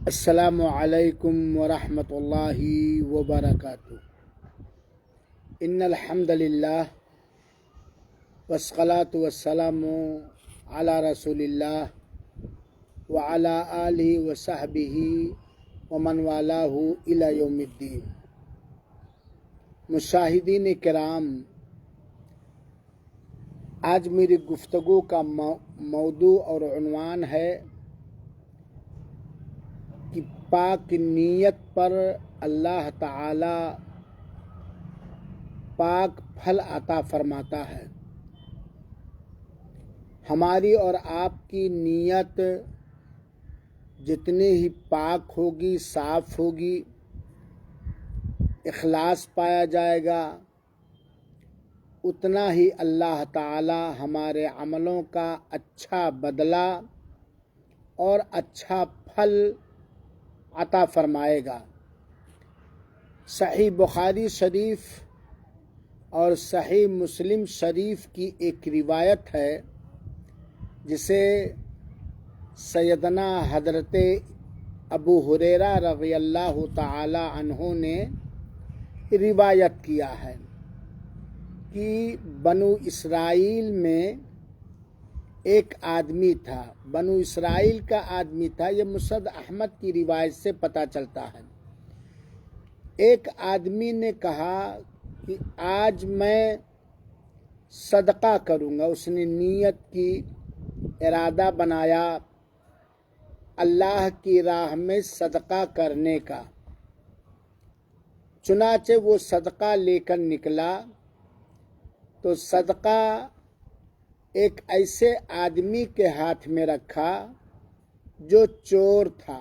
السلام علیکم ورحمۃ اللہ وبرکاتہ۔ ان الحمد للہ والصلاۃ والسلام علی رسول اللہ وعلی آلہ وصحبہ ومن والاہ الی یوم الدین۔ مشاہدین کرام، آج میری گفتگو کا موضوع اور عنوان ہے کہ پاک نیت پر اللہ تعالی پاک پھل عطا فرماتا ہے۔ ہماری اور آپ کی نیت جتنی ہی پاک ہوگی، صاف ہوگی، اخلاص پایا جائے گا، اتنا ہی اللہ تعالی ہمارے عملوں کا اچھا بدلہ اور اچھا پھل عطا فرمائے گا۔ صحیح بخاری شریف اور صحیح مسلم شریف کی ایک روایت ہے جسے سیدنا حضرت ابو ہریرہ رضی اللہ تعالی عنہ نے روایت کیا ہے کہ بنو اسرائیل میں ایک آدمی تھا، بنو اسرائیل کا آدمی تھا۔ یہ مسند احمد کی روایت سے پتہ چلتا ہے۔ ایک آدمی نے کہا کہ آج میں صدقہ کروں گا۔ اس نے نیت کی، ارادہ بنایا اللہ کی راہ میں صدقہ کرنے کا۔ چنانچہ وہ صدقہ لے کر نکلا تو صدقہ ایک ایسے آدمی کے ہاتھ میں رکھا جو چور تھا۔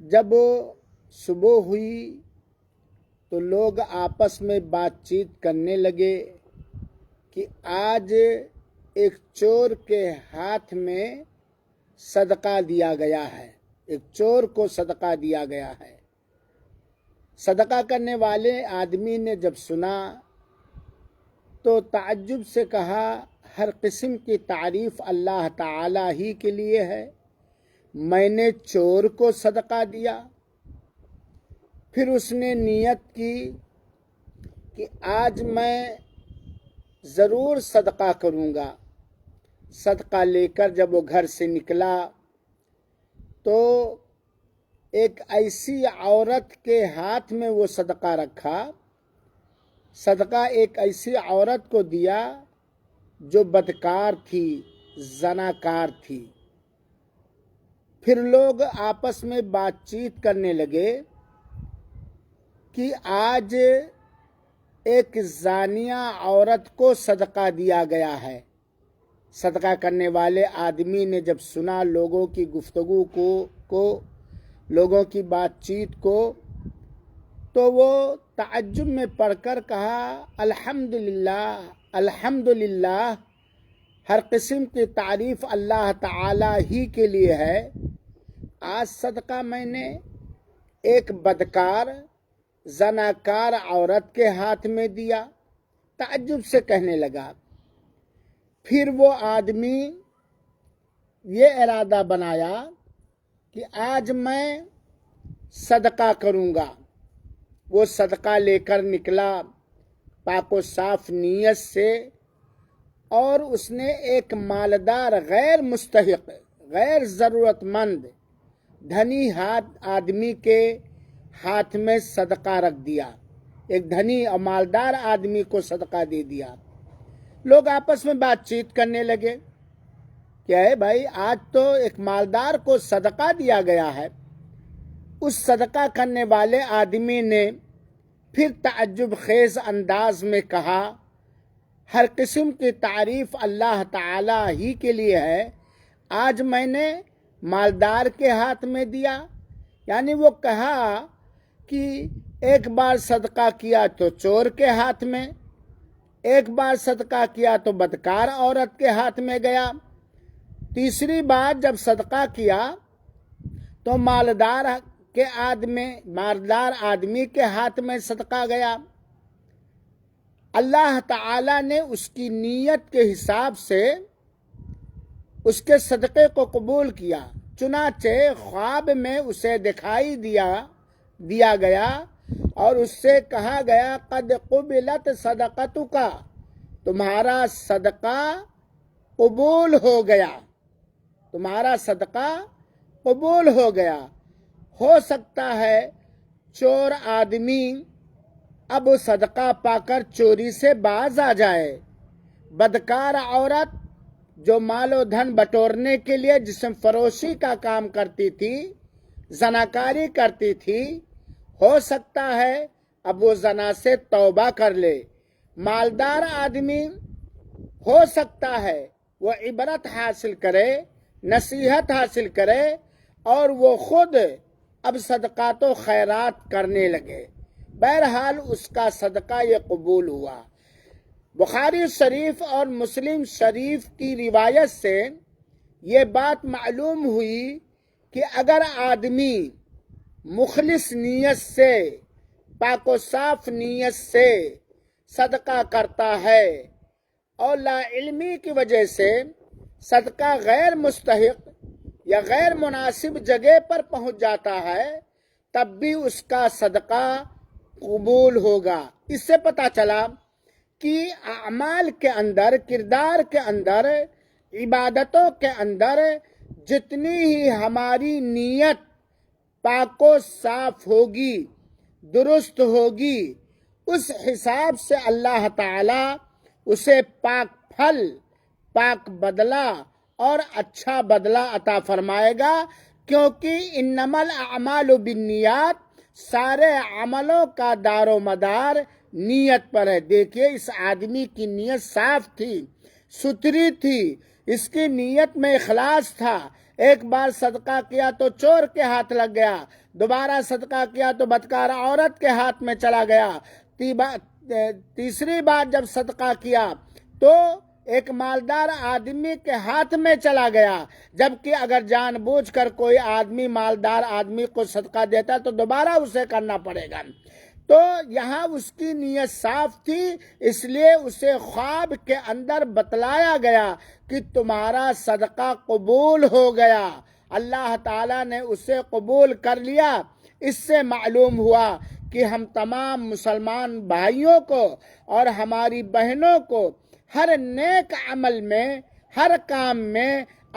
جب صبح ہوئی تو لوگ آپس میں بات چیت کرنے لگے کہ آج ایک چور کے ہاتھ میں صدقہ دیا گیا ہے، ایک چور کو صدقہ دیا گیا ہے۔ صدقہ کرنے والے آدمی نے جب سنا تو تعجب سے کہا، ہر قسم کی تعریف اللہ تعالی ہی کے لیے ہے، میں نے چور کو صدقہ دیا۔ پھر اس نے نیت کی کہ آج میں ضرور صدقہ کروں گا۔ صدقہ لے کر جب وہ گھر سے نکلا تو ایک ایسی عورت کے ہاتھ میں وہ صدقہ رکھا، صدقہ ایک ایسی عورت کو دیا جو بدکار تھی، زناکار تھی۔ پھر لوگ آپس میں بات چیت کرنے لگے کہ آج ایک زانیہ عورت کو صدقہ دیا گیا ہے۔ صدقہ کرنے والے آدمی نے جب سنا لوگوں کی گفتگو کو لوگوں کی بات چیت کو، تو وہ تعجب میں پڑھ کر کہا، الحمدللہ الحمدللہ، ہر قسم کی تعریف اللہ تعالی ہی کے لیے ہے۔ آج صدقہ میں نے ایک بدکار، زناکار عورت کے ہاتھ میں دیا۔ تعجب سے کہنے لگا۔ پھر وہ آدمی یہ ارادہ بنایا کہ آج میں صدقہ کروں گا۔ وہ صدقہ لے کر نکلا پاک و صاف نیت سے، اور اس نے ایک مالدار، غیر مستحق، غیر ضرورت مند، دھنی آدمی کے ہاتھ میں صدقہ رکھ دیا۔ ایک دھنی اور مالدار آدمی کو صدقہ دے دیا۔ لوگ آپس میں بات چیت کرنے لگے کہ اے بھائی، آج تو ایک مالدار کو صدقہ دیا گیا ہے۔ اس صدقہ کرنے والے آدمی نے پھر تعجب خیز انداز میں کہا، ہر قسم کی تعریف اللہ تعالی ہی کے لیے ہے۔ آج میں نے مالدار کے ہاتھ میں دیا۔ یعنی وہ کہا کہ ایک بار صدقہ کیا تو چور کے ہاتھ میں، ایک بار صدقہ کیا تو بدکار عورت کے ہاتھ میں گیا، تیسری بار جب صدقہ کیا تو مالدار آدمی کے ہاتھ میں صدقہ گیا۔ اللہ تعالی نے اس کی نیت کے حساب سے اس کے صدقے کو قبول کیا۔ چنانچہ خواب میں اسے دکھائی دیا گیا اور اس سے کہا گیا قد قبلت صدقتک، تمہارا صدقہ قبول ہو گیا، تمہارا صدقہ قبول ہو گیا۔ ہو سکتا ہے چور آدمی اب صدقہ پا کر چوری سے باز آ جائے، بدکار عورت جو مال و دھن بٹورنے کے لیے جسم فروشی کا کام کرتی تھی، زناکاری کرتی تھی، ہو سکتا ہے اب وہ زنا سے توبہ کر لے۔ مالدار آدمی ہو سکتا ہے وہ عبرت حاصل کرے، نصیحت حاصل کرے اور وہ خود اب صدقات و خیرات کرنے لگے۔ بہرحال اس کا صدقہ یہ قبول ہوا۔ بخاری شریف اور مسلم شریف کی روایت سے یہ بات معلوم ہوئی کہ اگر آدمی مخلص نیت سے، پاک و صاف نیت سے صدقہ کرتا ہے اور لا علمی کی وجہ سے صدقہ غیر مستحق یا غیر مناسب جگہ پر پہنچ جاتا ہے، تب بھی اس کا صدقہ قبول ہوگا۔ اس سے پتہ چلا کہ اعمال کے اندر، کردار کے اندر، عبادتوں کے اندر جتنی ہی ہماری نیت پاک و صاف ہوگی، درست ہوگی، اس حساب سے اللہ تعالی اسے پاک پھل، پاک بدلہ اور اچھا بدلہ عطا فرمائے گا، کیونکہ انما الاعمال بالنیات، سارے عملوں کا دار و مدار نیت پر ہے۔ دیکھیے اس آدمی کی نیت صاف تھی، ستھری تھی، اس کی نیت میں اخلاص تھا۔ ایک بار صدقہ کیا تو چور کے ہاتھ لگ گیا، دوبارہ صدقہ کیا تو بدکار عورت کے ہاتھ میں چلا گیا، تیسری بار جب صدقہ کیا تو ایک مالدار آدمی کے ہاتھ میں چلا گیا، جبکہ اگر جان بوجھ کر کوئی آدمی مالدار آدمی کو صدقہ دیتا تو دوبارہ اسے کرنا پڑے گا۔ تو یہاں اس کی نیت صاف تھی، اس لیے اسے خواب کے اندر بتلایا گیا کہ تمہارا صدقہ قبول ہو گیا، اللہ تعالیٰ نے اسے قبول کر لیا۔ اس سے معلوم ہوا کہ ہم تمام مسلمان بھائیوں کو اور ہماری بہنوں کو ہر نیک عمل میں، ہر کام میں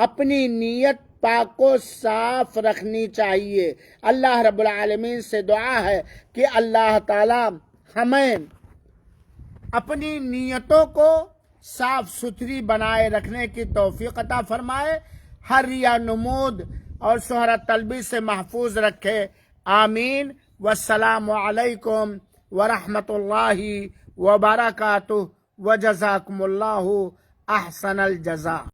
اپنی نیت پاک و صاف رکھنی چاہیے۔ اللہ رب العالمین سے دعا ہے کہ اللہ تعالی ہمیں اپنی نیتوں کو صاف ستھری بنائے رکھنے کی توفیق عطا فرمائے، ہر ریا نمود اور شہرت طلبی سے محفوظ رکھے، آمین۔ والسلام علیکم ورحمۃ اللہ وبرکاتہ، وجزاکم اللہ احسن الجزاء۔